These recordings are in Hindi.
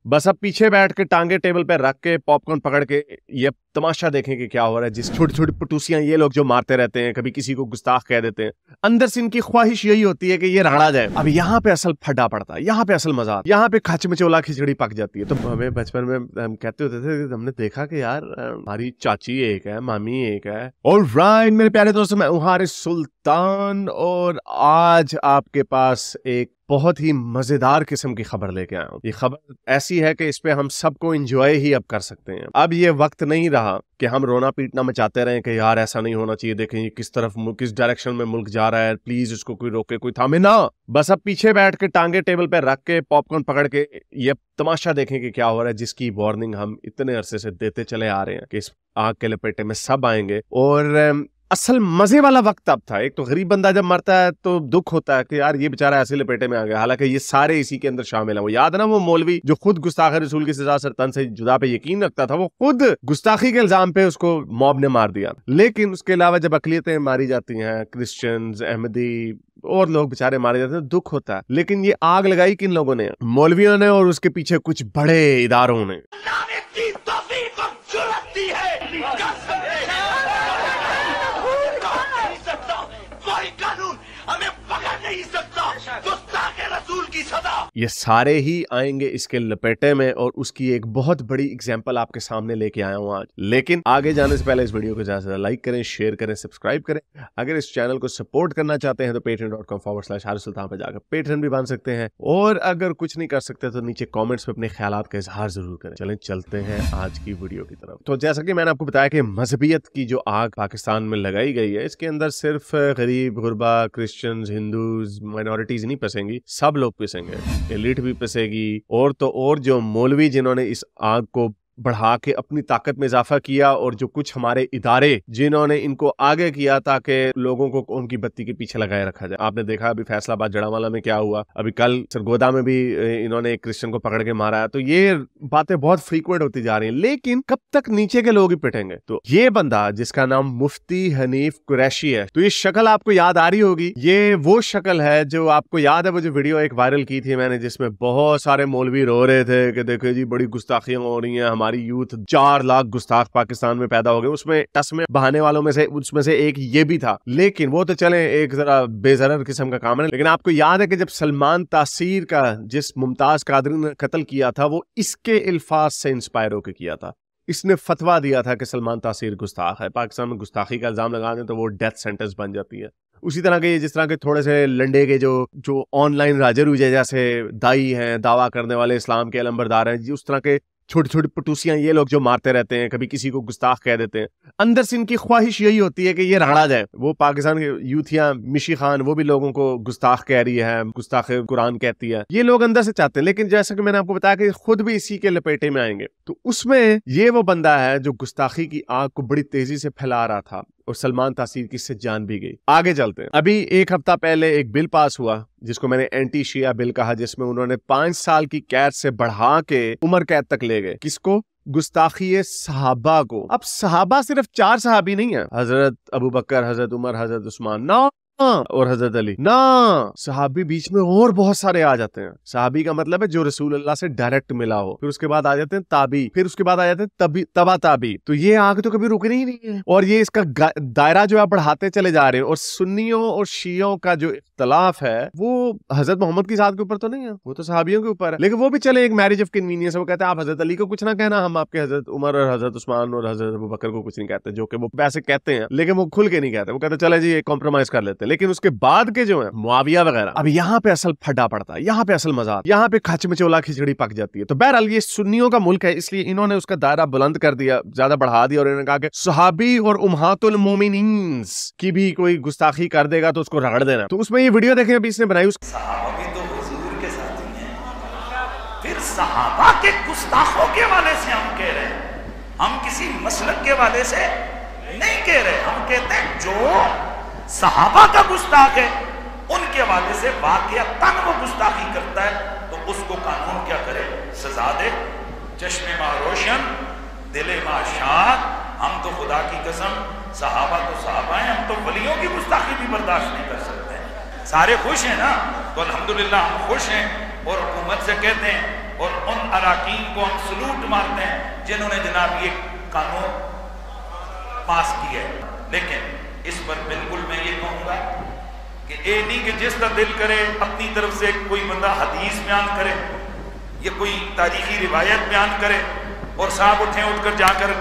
बस अब पीछे बैठ के टांगे टेबल पे रख के पॉपकॉर्न पकड़ के ये तमाशा देखें कि क्या हो रहा है। जिस छोटी छोटी पटूसियां ये लोग जो मारते रहते हैं, कभी किसी को गुस्ताख कह देते हैं, अंदर से इनकी ख्वाहिश यही होती है कि ये रगड़ा जाए। अब यहाँ पे असल फड्डा पड़ता है, यहाँ पे असल मजा, यहाँ पे खच मचोला खिचड़ी पक जाती है। तो हमें बचपन में हम कहते होते थे, हमने देखा कि यार हमारी चाची एक है, मामी एक है। ऑलराइट मेरे प्यारे दोस्तों, मैं हूं हारिस सुल्तान और आज आपके पास एक बहुत ही मजेदार किस्म की खबर लेके आया हूं। ये खबर ऐसी है कि इस पे हम सबको एंजॉय ही अब कर सकते हैं। अब ये वक्त नहीं रहा कि हम रोना पीटना मचाते रहे कि यार ऐसा नहीं होना चाहिए, देखें ये किस तरफ किस डायरेक्शन में मुल्क जा रहा है, प्लीज इसको कोई रोके कोई थामे ना। बस अब पीछे बैठ के टांगे टेबल पे रख के पॉपकॉर्न पकड़ के ये तमाशा देखें कि क्या हो रहा है, जिसकी वार्निंग हम इतने अरसे से देते चले आ रहे हैं कि इस आग के लपेटे में सब आएंगे। और असल मजे वाला वक्त अब था। एक तो गरीब बंदा जब मरता है तो दुख होता है कि यार ये बेचारा ऐसे लपेटे में आ गया, हालांकि ये सारे इसी के अंदर शामिल है। वो याद है ना वो मौलवी जो खुद गुस्ताख रसूल की सजा सरतन से जुदा पे यकीन रखता था, वो खुद गुस्ताखी के इल्जाम पे उसको मॉब ने मार दिया। लेकिन उसके अलावा जब अकलियतें मारी जाती हैं, क्रिश्चियंस, अहमदी और लोग बेचारे मारे जाते हैं, दुख होता है। लेकिन ये आग लगाई किन लोगों ने? मौलवियों ने और उसके पीछे कुछ बड़े इदारों ने। ये सारे ही आएंगे इसके लपेटे में और उसकी एक बहुत बड़ी एग्जांपल आपके सामने लेके आया हूं आज। लेकिन आगे जाने से पहले इस वीडियो को ज्यादा से ज्यादा लाइक करें, शेयर करें, सब्सक्राइब करें। अगर इस चैनल को सपोर्ट करना चाहते हैं तो patreon.com/हारिस-सुल्तान पर जाकर पेट्रन भी बन सकते हैं। और अगर कुछ नहीं कर सकते तो नीचे कॉमेंट्स में अपने ख्यालात का इजहार जरूर करें। चलें चलते हैं आज की वीडियो की तरफ। तो जैसा कि मैंने आपको बताया कि मजहबियत की जो आग पाकिस्तान में लगाई गई है, इसके अंदर सिर्फ गरीब, गुरबा, क्रिश्चियंस, हिंदूज, माइनॉरिटीज नहीं पिसेंगी, सब लोग पिसेंगे। एलिट भी पिसेगी और तो और जो मौलवी जिन्होंने इस आग को बढ़ा के अपनी ताकत में इजाफा किया और जो कुछ हमारे इदारे जिन्होंने इनको आगे किया ताकि लोगों को उनकी बत्ती के पीछे लगाए रखा जाए। आपने देखा अभी फैसलाबाद जड़ावाला में क्या हुआ, अभी कल सरगोदा में भी इन्होंने एक क्रिश्चियन को पकड़ के मारा है। तो ये बातें बहुत फ्रीक्वेंट होती जा रही हैं। लेकिन कब तक नीचे के लोग ही पिटेंगे? तो ये बंदा जिसका नाम मुफ्ती हनीफ कुरैशी है, तो ये शक्ल आपको याद आ रही होगी। ये वो शक्ल है जो आपको याद है, वो जो वीडियो एक वायरल की थी मैंने, जिसमें बहुत सारे मौलवी रो रहे थे कि देखो जी बड़ी गुस्ताखियां हो रही हैं, हमारी यूथ 4 लाख गुस्ताख पाकिस्तान में पैदा हो गए। उसमें टस में बहाने वालों में से उसमें से एक ये भी था। लेकिन वो तो चले एक जरा बेजरर किस्म का काम है। लेकिन आपको याद है कि जब सलमान तासीर का जिस मुमताज कादरी ने कत्ल किया था, वो इसके अल्फाज से इंस्पायर होकर किया था। इसने फतवा दिया था कि सलमान तासीर गुस्ताख है, पाकिस्तान में गुस्ताखी का इल्जाम लगा दें तो वो डेथ सेंटेंस बन जाती है। उसी तरह के जिस तरह के थोड़े से लंडे के जो ऑनलाइन राजर हुए जैसे दाई हैं, दावा करने वाले इस्लाम के अलंबरदार हैं, उस तरह के छोटी छोटी पटूसियां ये लोग जो मारते रहते हैं, कभी किसी को गुस्ताख कह देते हैं, अंदर से इनकी ख्वाहिश यही होती है कि ये रगड़ा जाए। वो पाकिस्तान के यूथिया मिशी खान वो भी लोगों को गुस्ताख कह रही है, गुस्ताख कुरान कहती है, ये लोग अंदर से चाहते हैं। लेकिन जैसा कि मैंने आपको बताया कि खुद भी इसी के लपेटे में आएंगे। तो उसमें ये वो बंदा है जो गुस्ताखी की आग को बड़ी तेजी से फैला रहा था और सलमान तासीर की इससे जान भी गई। आगे चलते हैं। अभी एक हफ्ता पहले एक बिल पास हुआ जिसको मैंने एंटी शिया बिल कहा, जिसमें उन्होंने 5 साल की कैद से बढ़ा के उम्र कैद तक ले गए। किसको? गुस्ताखी सहाबा को। अब सहाबा सिर्फ 4 सहाबी नहीं है, हजरत अबू बकर, हजरत उमर, हजरत उस्मान ना और हजरत अली ना, सहाबी बीच में और बहुत सारे आ जाते हैं। सहाबी का मतलब है जो रसूल अल्लाह से डायरेक्ट मिला हो। फिर उसके बाद आ जाते हैं ताबी, फिर उसके बाद आ जाते हैं तबा ताबी। तो ये आग तो कभी रुकनी ही नहीं है और ये इसका दायरा जो आप बढ़ाते चले जा रहे हैं। और सुन्नियों और शियों का जो इख्तलाफ है वो हजरत मोहम्मद की जात के ऊपर तो नहीं है, वो तो सहाबियों के ऊपर है। लेकिन वो भी चले एक मैरिज ऑफ कन्वीनियंस है। वो कहते हैं आप हजरत अली को कुछ ना कहना, हम आपके हजरत उमर और हजरत उस्मान और हजरत अबू बकर को कुछ नहीं कहते, जो कि वो वैसे कहते हैं लेकिन वो खुल के नहीं कहते। वो कहते चले जी कॉम्प्रोमाइज कर लेते हैं। लेकिन उसके बाद के जो है मुआविया वगैरह, अब यहाँ पे असल फड्डा पड़ता है, यहाँ पे असल मजा, यहाँ पे खच मचोला खिचड़ी पक जाती है। तो बहरहाल ये सुन्नियों का मुल्क है, इसलिए इन्होंने उसका दायरा बुलंद कर दिया, ज्यादा बढ़ा दिया और इन्होंने कहा कि सहाबी और उम्महातुल मोमिनीन की भी कोई गुस्ताखी कर देगा तो उसको रगड़ देना। तो उसमें ये वीडियो देखें अभी इसने बनाई। सहाबा भी तो हुजूर के साथ ही हैं, फिर सहाबा के गुस्ताखों के वाले से हम कह रहे हैं, हम किसी मसलक के वाले से नहीं कह रहे। हम कहते हैं जो सहाबा का गुस्ताख है उनके वाले से वाक़ियतन वो गुस्ताखी करता है तो उसको कानून क्या करे? सजा दे। चश्मे मां रोशन, दिले मां शाद। हम तो खुदा की कसम, सहाबा तो सहाबा हैं, हम तो वलियों की गुस्ताखी भी बर्दाश्त नहीं कर सकते। सारे खुश हैं ना, तो अल्हम्दुलिल्लाह हम खुश हैं। और हुकूमत से कहते हैं और उन अराकीन को हम सलूट मारते हैं जिन्होंने जनाब ये कानून पास किया है। लेकिन इस पर बिल्कुल मैं ये कहूंगा कि ये नहीं कि जिस तरह दिल करे अपनी तरफ से कोई बंदा हदीस बयान करे या कोई तारीखी रिवायत बयान करे और साहब उठकर जाकर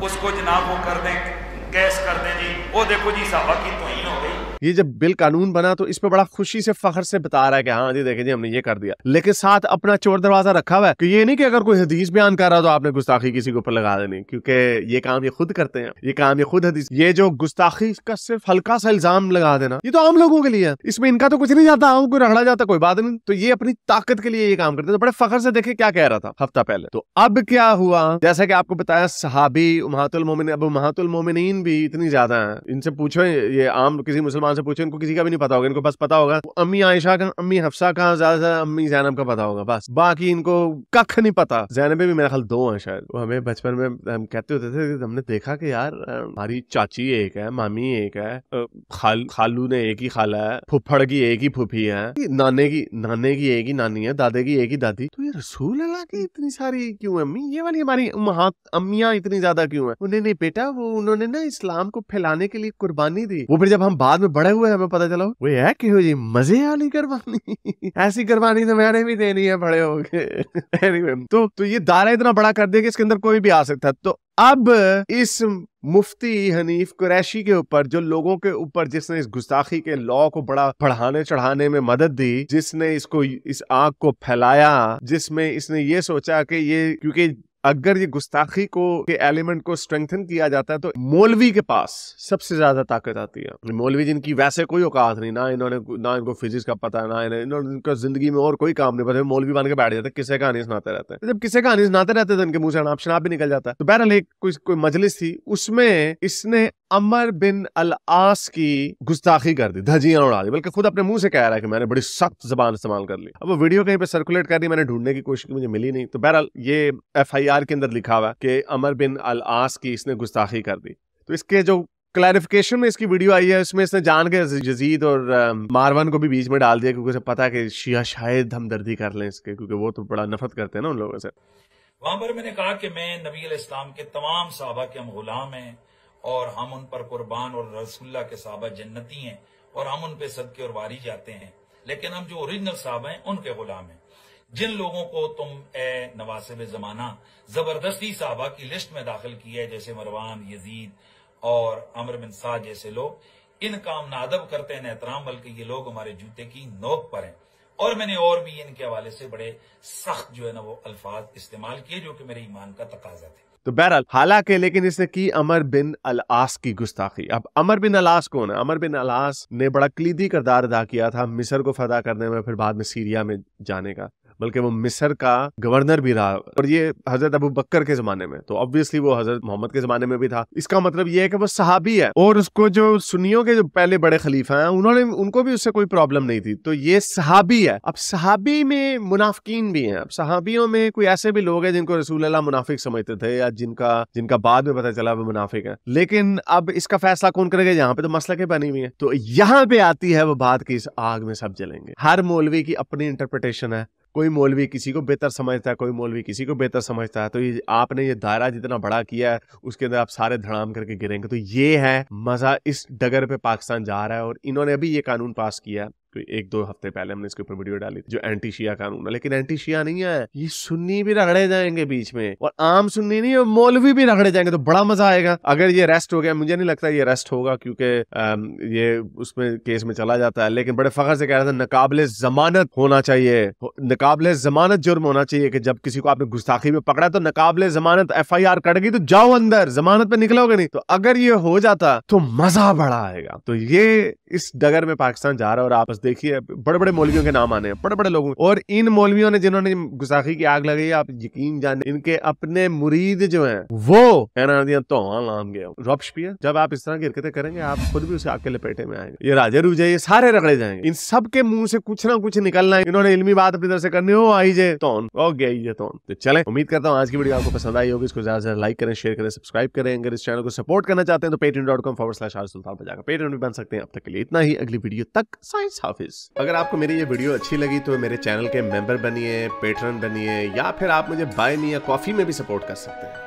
उसको जनाब वो कर दें, कैस कर दें जी, वो देखो जी साहबा की तौहीन हो गई। ये जब बिल कानून बना तो इस पे बड़ा खुशी से फख्र से बता रहा है कि हाँ जी देखें जी हमने ये कर दिया, लेकिन साथ अपना चोर दरवाजा रखा हुआ है कि ये नहीं कि अगर कोई हदीस बयान कर रहा तो आपने गुस्ताखी किसी के ऊपर लगा देनी, क्योंकि ये काम ये खुद करते हैं, ये काम ये खुद हदीस, ये जो गुस्ताखी का सिर्फ हल्का सा इल्जाम लगा देना ये तो आम लोगों के लिए है, इसमें इनका तो कुछ नहीं जाता, आम कोई रगड़ा जाता कोई बात नहीं, तो ये अपनी ताकत के लिए ये काम करते हैं। तो बड़े फख्र से देखे क्या कह रहा था हफ्ता पहले। तो अब क्या हुआ, जैसा कि आपको बताया सहाबी उम्महातुल मोमिनीन, अब उम्महातुल मोमिनीन भी इतनी ज्यादा है, इनसे पूछो, ये आम किसी मुसलमान से पूछो, इनको किसी का भी नहीं पता होगा, इनको बस पता होगा अम्मी आयशा का, अम्मी हफ्सा का, ज्यादा अम्मी ज़ैनब का पता होगा, बस बाकी इनको कख नहीं पता। ज़ैनब भी मेरा ख्याल 2 हैं शायद। वो हमें बचपन में हम कहते होते थे, हमने देखा कि यार हमारी चाची एक है, मामी एक है, खालू ने एक ही खाला है, फुफ्फड़ की एक ही फुफी है, नाने की एक ही नानी है, दादे की एक ही दादी, तो ये रसूल अल्लाह की इतनी सारी क्यों अम्मी, ये वाली हमारी अम्मियां इतनी ज्यादा क्यों है? उन्हें नहीं बेटा, वो उन्होंने ना इस्लाम को फैलाने के लिए कुर्बानी दी। वो फिर जब हम बाद में बड़े हुए हमें पता चला वो है कि जी मजे वाली कुर्बानी ऐसी कुर्बानी तो मैंने भी देनी है बड़े हो गए। anyway, तो ये दायरा इतना बड़ा कर दिया कि इसके अंदर कोई भी आ सकता है। तो अब इस मुफ्ती हनीफ कुरैशी के ऊपर, जो लोगों के ऊपर जिसने इस गुस्ताखी के लॉ को बड़ा बढ़ाने चढ़ाने में मदद दी, जिसने इसको इस आग को फैलाया, जिसमें इसने ये सोचा कि ये, क्योंकि अगर ये गुस्ताखी को के एलिमेंट को स्ट्रेंथन किया जाता है तो मौलवी के पास सबसे ज्यादा ताकत आती है। मौलवी जिनकी वैसे कोई औकात नहीं, ना इनको फिजिक्स का पता है, ना इनको जिंदगी में और कोई काम नहीं पता, मौलवी बन के बैठ जाते हैं, किस्से कहानी सुनाते रहते हैं। जब किस्से कहानी सुनाते रहते हैं तो इनके मुंह से अनाप शनाप भी निकल जाता है। तो बहरहाल एक कोई मजलिस थी, उसमें इसने अमर बिन अल आस की गुस्ताखी कर दी, धजियां उड़ा दी, बल्कि खुद अपने मुंह से कह रहा है कि मैंने बड़ी सख्त जबान इस्तेमाल कर ली। अब वो वीडियो कहीं पे सर्कुलेट कर दी, मैंने ढूंढने की कोशिश की, मुझे मिली नहीं। तो बहरहाल ये FIR के अंदर लिखा हुआ कि अमर बिन अल आस की इसने गुस्ताखी कर दी। तो इसके जो क्लैरिफिकेशन में इसकी वीडियो आई है, उसमें इसने जान के यजीद और मारवान को भी बीच में डाल दिया, क्योंकि उसे पता है कि शिया शायद हमदर्दी कर लें इसके, क्योंकि वो तो बड़ा नफरत करते हैं ना उन लोगों से। वहां पर मैंने कहा कि मैं नबी अलैहिस्सलाम के तमाम सहाबा के हम गुलाम हैं और हम उन पर कुर्बान, और रसूलुल्लाह के सहाबा जन्नती हैं और हम उन पे सदके और वारी जाते हैं, लेकिन हम जो ओरिजिनल सहाबा हैं उनके गुलाम हैं। जिन लोगों को तुम ए नवासिब जमाना जबरदस्ती सहाबा की लिस्ट में दाखिल किया है, जैसे मरवान, यजीद और अमर बिन साद जैसे लोग, इनका हम नादब करते हैं, एहतराम, बल्कि ये लोग हमारे जूते की नोक पर हैं। और मैंने और भी इनके हवाले से बड़े सख्त जो है ना वो अल्फाज इस्तेमाल किए, जो कि मेरे ईमान का तकाजा थे। तो बहरहाल हालांकि लेकिन इसने की अमर बिन अल आस की गुस्ताखी। अब अमर बिन अल आस कौन है? अमर बिन अल आस ने बड़ा कलीदी किरदार अदा किया था मिस्र को फतह करने में, फिर बाद में सीरिया में जाने का, बल्कि वो मिस्र का गवर्नर भी रहा, और ये हजरत अबू बकर के जमाने में, तो ऑब्वियसली वो हजरत मोहम्मद के जमाने में भी था। इसका मतलब ये है कि वो सहाबी है, और उसको जो सुन्नियों के जो पहले बड़े खलीफा हैं उनको भी उससे कोई प्रॉब्लम नहीं थी, तो ये सहाबी है। अब सहाबी में मुनाफिकीन भी हैं। अब सहाबियों में कोई ऐसे भी लोग हैं जिनको रसूल अल्लाह मुनाफिक समझते थे, या जिनका बाद में पता चला वो मुनाफिक है, लेकिन अब इसका फैसला कौन करेगा? यहाँ पे तो मसलकें बनी हुई है। तो यहाँ पे आती है वो बात कि इस आग में सब जलेंगे। हर मौलवी की अपनी इंटरप्रिटेशन है, कोई मौलवी किसी को बेहतर समझता है, कोई मौलवी किसी को बेहतर समझता है। तो ये आपने ये दायरा जितना बड़ा किया है उसके अंदर आप सारे धड़ाम करके गिरेंगे। तो ये है मजा, इस डगर पे पाकिस्तान जा रहा है। और इन्होंने अभी ये कानून पास किया है, तो 1-2 हफ्ते पहले हमने इसके ऊपर वीडियो डाली थी, जो एंटी शिया कानून है। लेकिन एंटी शिया नहीं है, ये सुन्नी भी रगड़े जाएंगे बीच में, और आम सुन्नी नहीं, मौलवी भी रगड़े जाएंगे। तो बड़ा मजा आएगा अगर ये रेस्ट हो गया। मुझे नहीं लगता ये रेस्ट होगा, क्योंकि ये उसमें केस में चला जाता है। लेकिन बड़े फख्र से कह रहा था नकाबिले जमानत होना चाहिए, नकाबिले जमानत जुर्म होना चाहिए, कि जब किसी को आपने गुस्ताखी में पकड़ा तो नकाबिले जमानत FIR कट गई तो जाओ अंदर, जमानत पे निकलोगे नहीं। तो अगर ये हो जाता तो मजा बड़ा आएगा। तो ये इस डगर में पाकिस्तान जा रहा है। और आप देखिए बड़े बड़े मौलवियों के नाम आने हैं, बड़े बड़े लोगों, और इन मौलवियों ने जिन्होंने गुस्ताखी की आग लगाई, आप यकीन जाने इनके अपने मुरीद जो हैं वो नाम गए रॉब्सपियर। जब आप इस तरह की हरकतें करेंगे आप खुद भी उसे आग के लपेटे में आएंगे। ये राजे रूजे ये सारे रगड़े जाएंगे, इन सब के मुंह से कुछ ना कुछ निकलना है। इन्होंने इल्मी बात अपनी तरफ से करनी हो, आई जे तौन हो गई तौन। तो चलें, उम्मीद करता हूँ आज की वीडियो आपको पसंद आई होगी। इसको ज्यादा से ज्यादा लाइक करें, शेयर करें, सब्सक्राइब करें। अगर इस चैनल को सपोर्ट करना चाहते हैं तो patreon.com/RSultan पर जाकर पेट्रियन भी बन सकते हैं। अब तक के लिए इतना ही, अगली वीडियो तक साइंस। हाफिज। अगर आपको मेरी ये वीडियो अच्छी लगी तो मेरे चैनल के मेंबर बनिए, पेट्रन बनिए, या फिर आप मुझे बाय मी या कॉफी में भी सपोर्ट कर सकते हैं।